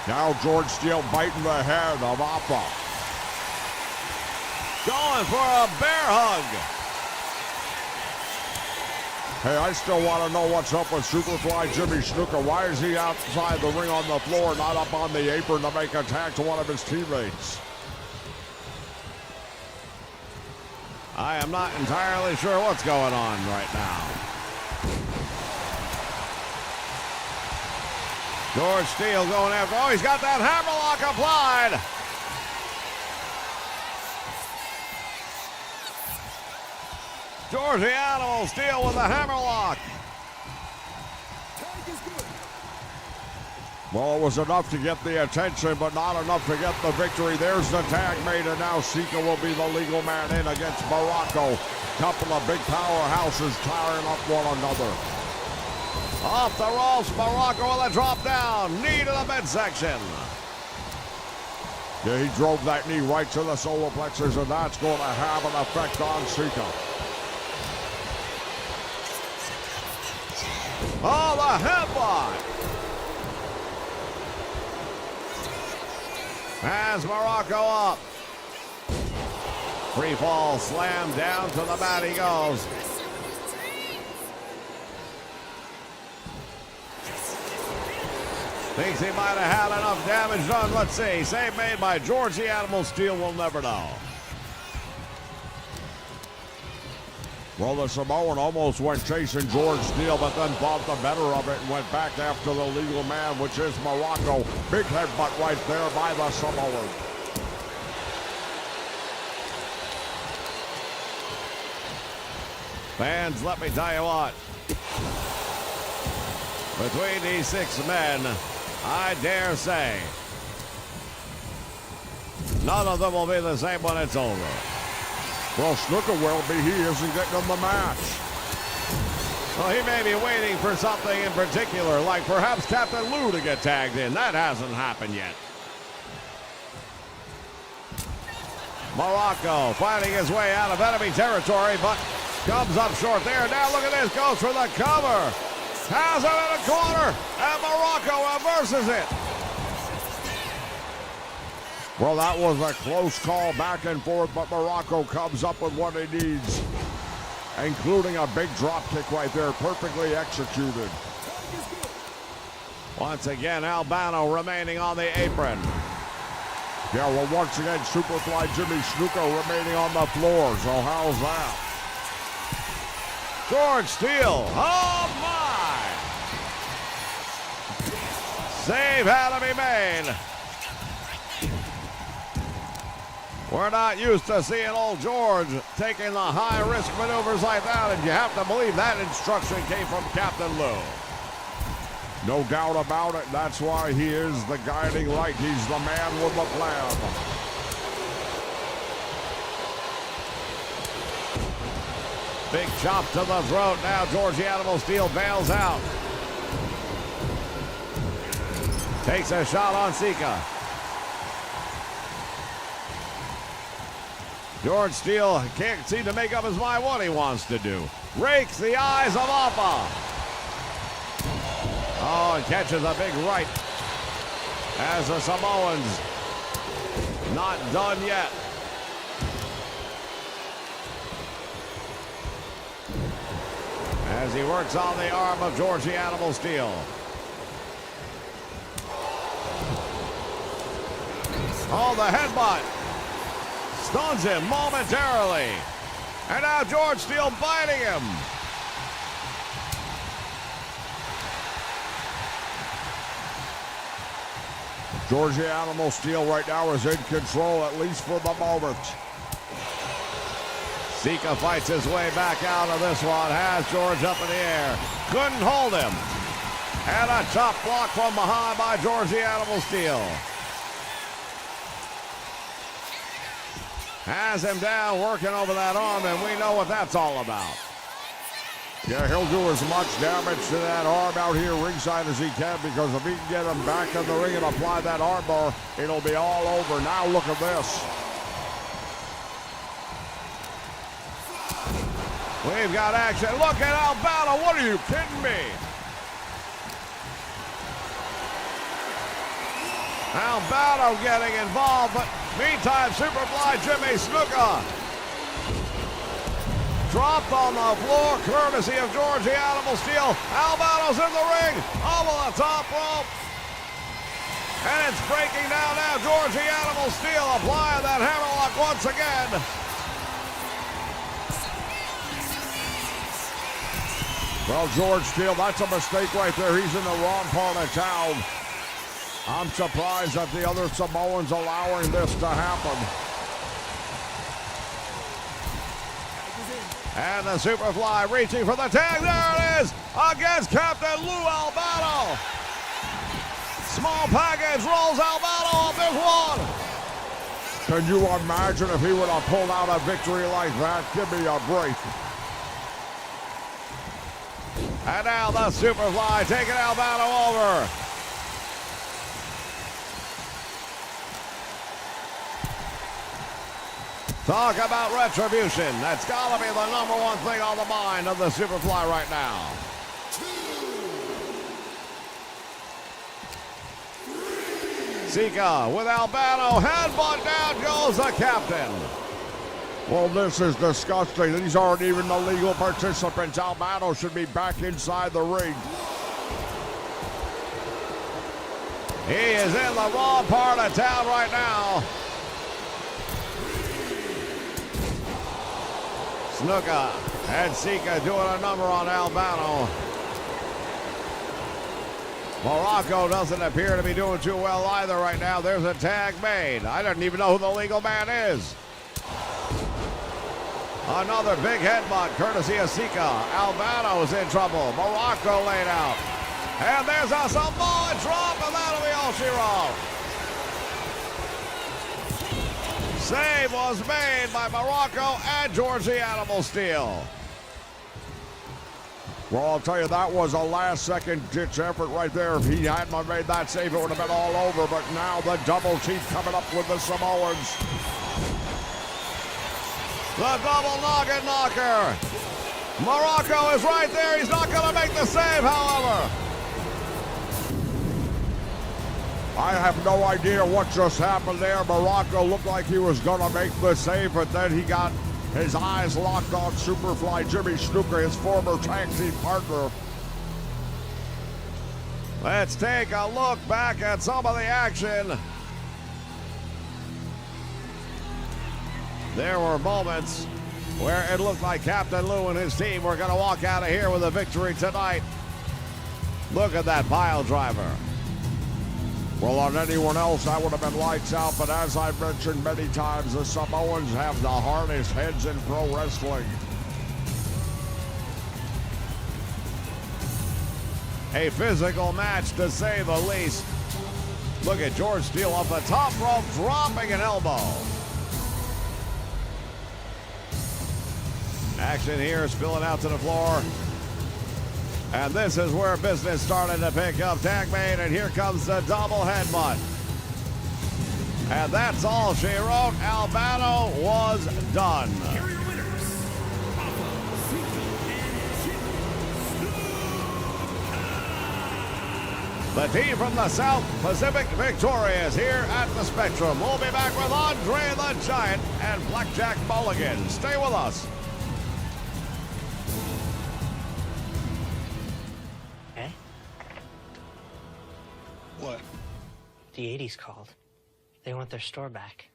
Now George Steele biting the head of Offa. Going for a bear hug. Hey, I still want to know what's up with Superfly Jimmy Snuka. Why is he outside the ring on the floor, not up on the apron to make a tag to one of his teammates? I am not entirely sure what's going on right now. George Steele going after. Oh, he's got that hammerlock applied. George the Animal Steele with a hammerlock. Well, it was enough to get the attention, but not enough to get the victory. There's the tag made, and now Sika will be the legal man in against Morocco. Couple of big powerhouses tiring up one another. Off the ropes, Morocco with a drop down. Knee to the midsection. Yeah, he drove that knee right to the solar plexus, and that's going to have an effect on Sika. Oh, the headbutt. Has Morocco up. Free fall slam down to the mat he goes. Thinks he might have had enough damage done. Let's see. Save made by George the Animal Steele. We'll never know. Well, the Samoan almost went chasing George Steele, but then thought the better of it and went back after the legal man, which is Morocco. Big headbutt right there by the Samoan. Fans, let me tell you what. Between these six men, I dare say, none of them will be the same when it's over. Well, Snuka will be. He isn't getting in the match. Well, he may be waiting for something in particular, like perhaps Captain Lou to get tagged in. That hasn't happened yet. Morocco fighting his way out of enemy territory, but comes up short there. Now look at this. Goes for the cover. Has him in a corner, and Morocco reverses it. Well, that was a close call back and forth, but Morocco comes up with what he needs, including a big drop kick right there, perfectly executed. Once again, Albano remaining on the apron. Yeah, well, once again, Superfly Jimmy Snuka remaining on the floor, so how's that? George Steele, oh my! Save had to be made. We're not used to seeing old George taking the high-risk maneuvers like that, and you have to believe that instruction came from Captain Lou. No doubt about it. That's why he is the guiding light. He's the man with the plan. Big chop to the throat. Now George the Animal Steele bails out. Takes a shot on Sika. George Steele can't seem to make up his mind what he wants to do. Rakes the eyes of Offa. Oh, and catches a big right as the Samoans not done yet. As he works on the arm of George the Animal Steele. Oh, the headbutt stuns him momentarily. And now George Steele biting him. George the Animal Steel right now is in control, at least for the moment. Sika fights his way back out of this one. Has George up in the air. Couldn't hold him. And a top block from behind by George the Animal Steel. Has him down, working over that arm, and we know what that's all about. Yeah, he'll do as much damage to that arm out here ringside as he can, because if he can get him back in the ring and apply that arm bar, it'll be all over. Now look at this. We've got action. Look at Albano. What are you kidding me? Albano getting involved, but meantime, Superfly Jimmy Snuka dropped on the floor, courtesy of George the Animal Steel. Albano's in the ring, over the top rope. And it's breaking down now. George the Animal Steel applying that hammerlock once again. Well, George Steele, that's a mistake right there. He's in the wrong part of town. I'm surprised that the other Samoans allowing this to happen. And the Superfly reaching for the tag. There it is against Captain Lou Albano. Small package rolls Albano off this one. Can you imagine if he would have pulled out a victory like that? Give me a break. And now the Superfly taking Albano over. Talk about retribution. That's got to be the number one thing on the mind of the Superfly right now. 2, 3. Sika with Albano. Headbutt, down goes the captain. Well, this is disgusting. These aren't even the legal participants. Albano should be back inside the ring. He is in the wrong part of town right now. Snuka and Sika doing a number on Albano. Morocco doesn't appear to be doing too well either right now. There's a tag made. I don't even know who the legal man is. Another big headbutt courtesy of Sika. Albano's in trouble. Morocco laid out. And there's a Samoan drop, and that'll be all she wrote. Save was made by Morocco and George the Animal Steel. Well, I'll tell you, that was a last-second ditch effort right there. If he hadn't made that save, it would have been all over. But now the double team coming up with the Samoans. The double noggin knocker. Morocco is right there. He's not going to make the save, however. I have no idea what just happened there. Morocco looked like he was going to make the save, but then he got his eyes locked on Superfly Jimmy Snuka, his former tag team partner. Let's take a look back at some of the action. There were moments where it looked like Captain Lou and his team were going to walk out of here with a victory tonight. Look at that pile driver. Well, on anyone else, that would have been lights out, but as I've mentioned many times, the Samoans have the hardest heads in pro wrestling. A physical match, to say the least. Look at George Steele off the top rope, dropping an elbow. Action here, spilling out to the floor. And this is where business started to pick up. Tag made, and here comes the double headbutt. And that's all she wrote. Albano was done. Here are your winners, The team from the South Pacific victorious here at the Spectrum. We'll be back with Andre the Giant and Blackjack Mulligan. Stay with us. What? The 80s called. They want their store back.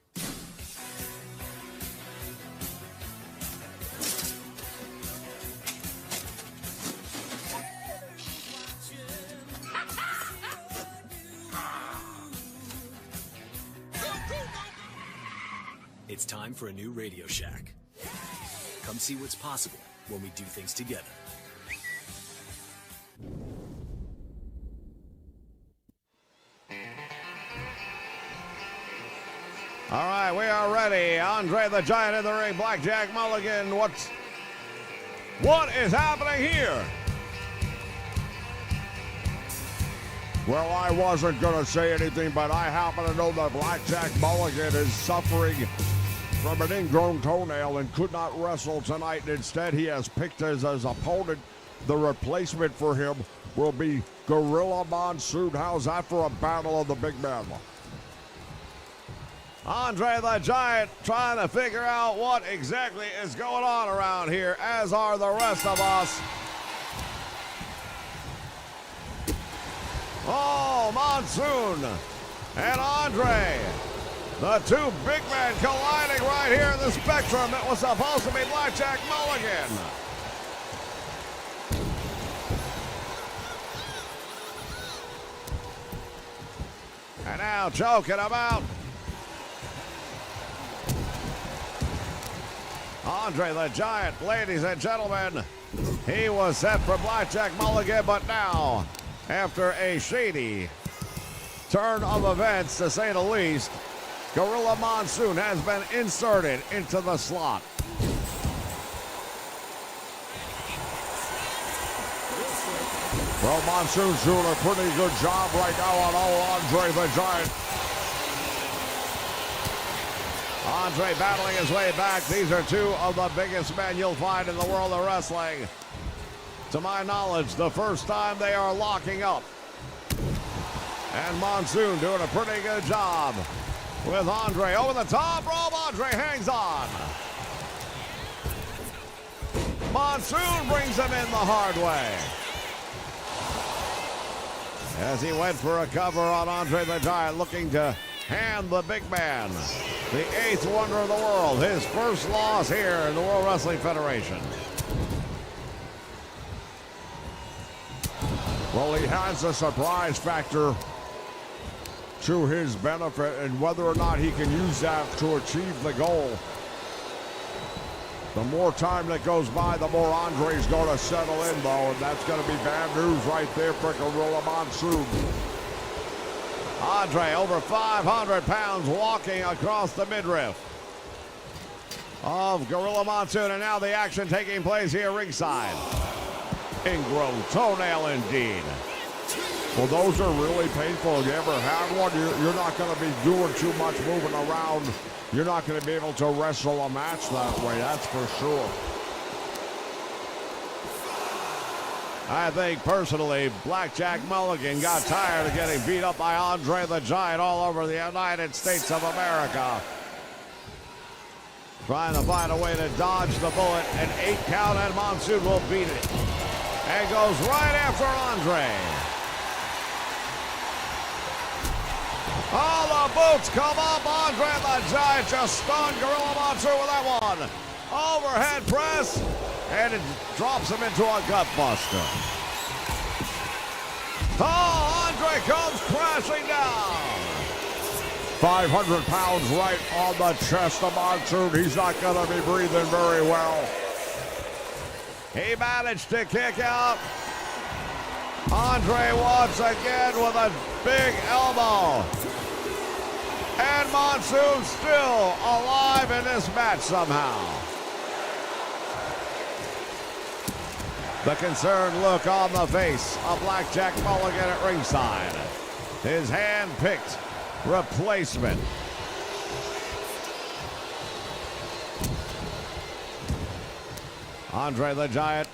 It's time for a new Radio Shack. Come see what's possible when we do things together. All right, we are ready. Andre the Giant in the ring. Blackjack Mulligan. What is happening here? Well, I wasn't going to say anything, but I happen to know that Blackjack Mulligan is suffering from an ingrown toenail and could not wrestle tonight. Instead, he has picked as his opponent. The replacement for him will be Gorilla Monsoon. How's that for a battle of the big man? Andre the Giant trying to figure out what exactly is going on around here, as are the rest of us. Oh, Monsoon and Andre. The two big men colliding right here in the spectrum. It was supposed to be Blackjack Mulligan. And now choking him out. Andre the Giant, ladies and gentlemen, he was set for Blackjack Mulligan, but now, after a shady turn of events, to say the least, Gorilla Monsoon has been inserted into the slot. Well, Monsoon's doing a pretty good job right now on Andre the Giant. Andre battling his way back. These are two of the biggest men you'll find in the world of wrestling. To my knowledge, the first time they are locking up. And Monsoon doing a pretty good job with Andre. Over the top rope, Andre hangs on. Monsoon brings him in the hard way. As he went for a cover on Andre the Giant, looking to hand the big man the 8th wonder of the world, his first loss here in the World Wrestling Federation. Well, he has a surprise factor to his benefit, and whether or not he can use that to achieve the goal. The more time that goes by, the more Andre's going to settle in, though, and that's going to be bad news right there for Gorilla Monsoon. Andre, over 500 pounds, walking across the midriff of Gorilla Monsoon, and now the action taking place here ringside. Ingrown toenail indeed. Well, those are really painful. If you ever had one, you're not going to be doing too much moving around. You're not going to be able to wrestle a match that way, that's for sure. I think personally, Blackjack Mulligan got tired of getting beat up by Andre the Giant all over the United States of America. Trying to find a way to dodge the bullet. An 8 count, and Monsoon will beat it. And goes right after Andre. Oh, the boots come up. Andre the Giant just stunned Gorilla Monsoon with that one. Overhead press, and it drops him into a gut buster. Oh, Andre comes crashing down. 500 pounds right on the chest of Monsoon. He's not going to be breathing very well. He managed to kick out Andre once again with a big elbow. And Monsoon still alive in this match somehow. The concerned look on the face of Blackjack Mulligan at ringside. His hand-picked replacement. Andre the Giant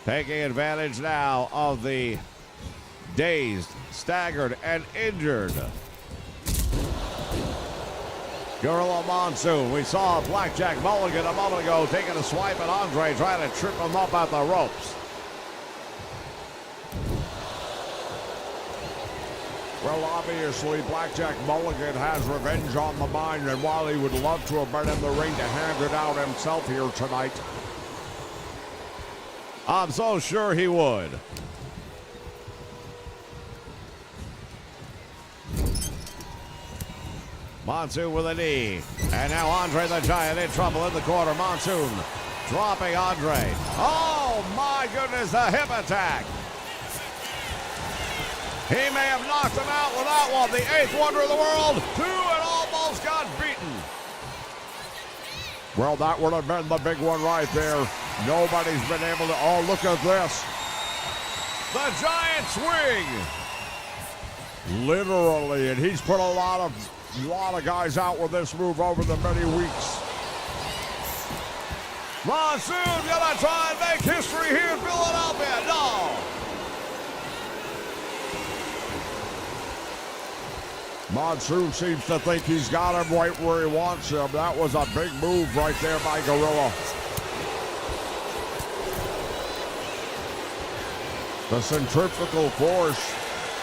taking advantage now of the dazed, staggered, and injured Gorilla Monsoon. We saw Blackjack Mulligan a moment ago taking a swipe at Andre, trying to trip him up at the ropes. Well, obviously, Blackjack Mulligan has revenge on the mind, and while he would love to have been in the ring to hand it out himself here tonight, I'm so sure he would. Monsoon with a knee. And now Andre the Giant in trouble in the corner. Monsoon dropping Andre. Oh, my goodness, the hip attack. He may have knocked him out with that one. The eighth wonder of the world. Two and almost got beaten. well, that would have been the big one right there. Nobody's been able to, oh, look at this. The Giant swing. Literally, and he's put a lot of guys out with this move over the many weeks. Monsoon gonna try and make history here in Philadelphia. No. Monsoon seems to think he's got him right where he wants him. That was a big move right there by Gorilla. The centrifugal force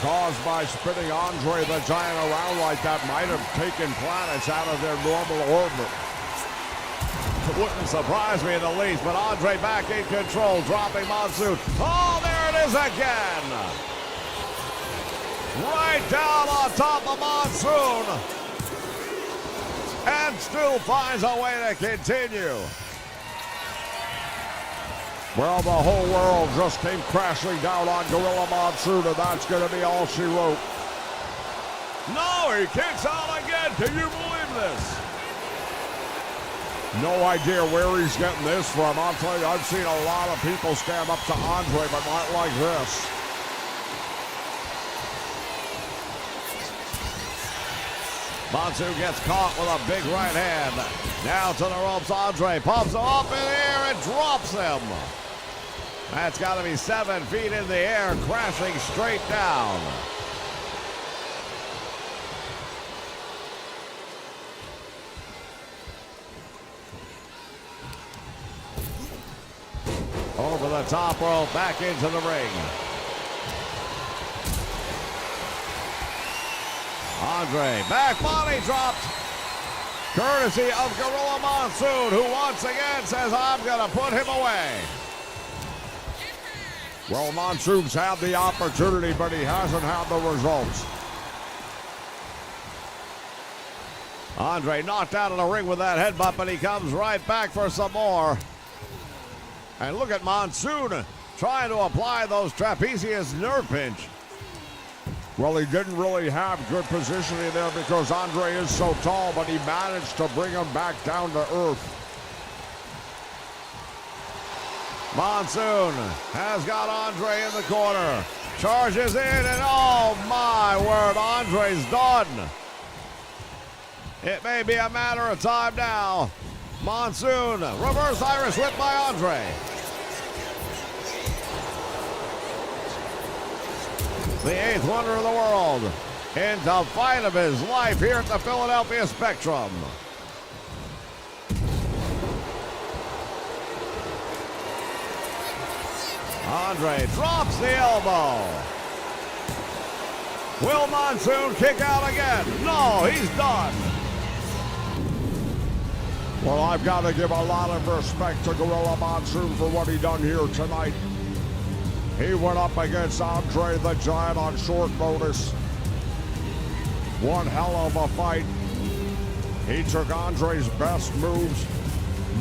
caused by spinning Andre the Giant around like that might have taken planets out of their normal orbit. It wouldn't surprise me in the least, but Andre back in control, dropping Monsoon. Oh, there it is again. Right down on top of Monsoon. And still finds a way to continue. Well, the whole world just came crashing down on Gorilla Monsoon, and that's going to be all she wrote. No, he kicks out again. Can you believe this? No idea where he's getting this from. I'll tell you, I've seen a lot of people stand up to Andre, but not like this. Monsoon gets caught with a big right hand. Now to the ropes, Andre pumps him up in the air and drops him. That's got to be 7 feet in the air, crashing straight down. Over the top rope, back into the ring. Andre, back body dropped. Courtesy of Gorilla Monsoon, who once again says, I'm going to put him away. Well, Monsoon's had the opportunity, but he hasn't had the results. Andre knocked out of the ring with that headbutt, but he comes right back for some more. And look at Monsoon trying to apply those trapezius nerve pinch. Well, he didn't really have good positioning there because Andre is so tall, but he managed to bring him back down to earth. Monsoon has got Andre in the corner. Charges in, and oh my word, Andre's done. It may be a matter of time now. Monsoon, reverse Irish whip by Andre. The eighth wonder of the world in the fight of his life here at the Philadelphia Spectrum. Andre drops the elbow. Will Monsoon kick out again? No, he's done. Well, I've got to give a lot of respect to Gorilla Monsoon for what he done here tonight. He went up against Andre the Giant on short notice. One hell of a fight. He took Andre's best moves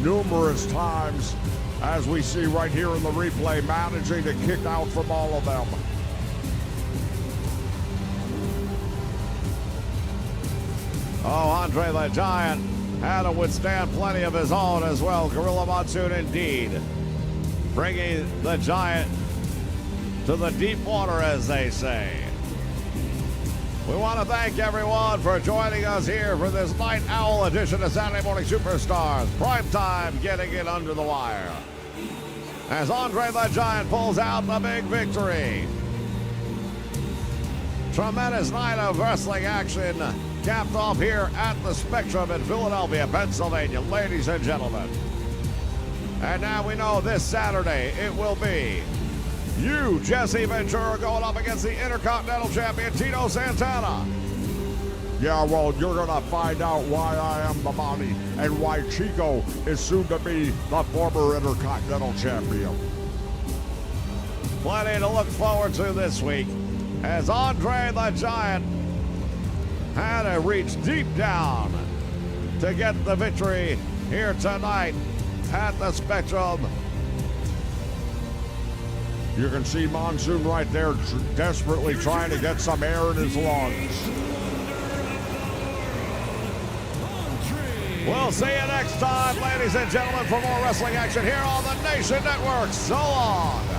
numerous times, as we see right here in the replay, managing to kick out from all of them. Oh, Andre the Giant had to withstand plenty of his own as well. Gorilla Monsoon indeed, bringing the Giant to the deep water, as they say. We want to thank everyone for joining us here for this Night Owl edition of Saturday Morning Superstars. Prime time, getting it under the wire, as Andre the Giant pulls out the big victory. Tremendous night of wrestling action capped off here at the Spectrum in Philadelphia, Pennsylvania, ladies and gentlemen. And now we know this Saturday it will be You, Jesse Ventura, going up against the Intercontinental Champion, Tito Santana. Yeah, well, you're gonna find out why I am the Monty and why Chico is soon to be the former Intercontinental Champion. Plenty to look forward to this week as Andre the Giant had to reach deep down to get the victory here tonight at the Spectrum. You can see Monsoon right there desperately trying to get some air in his lungs. We'll see you next time, ladies and gentlemen, for more wrestling action here on the Nation Network. So long.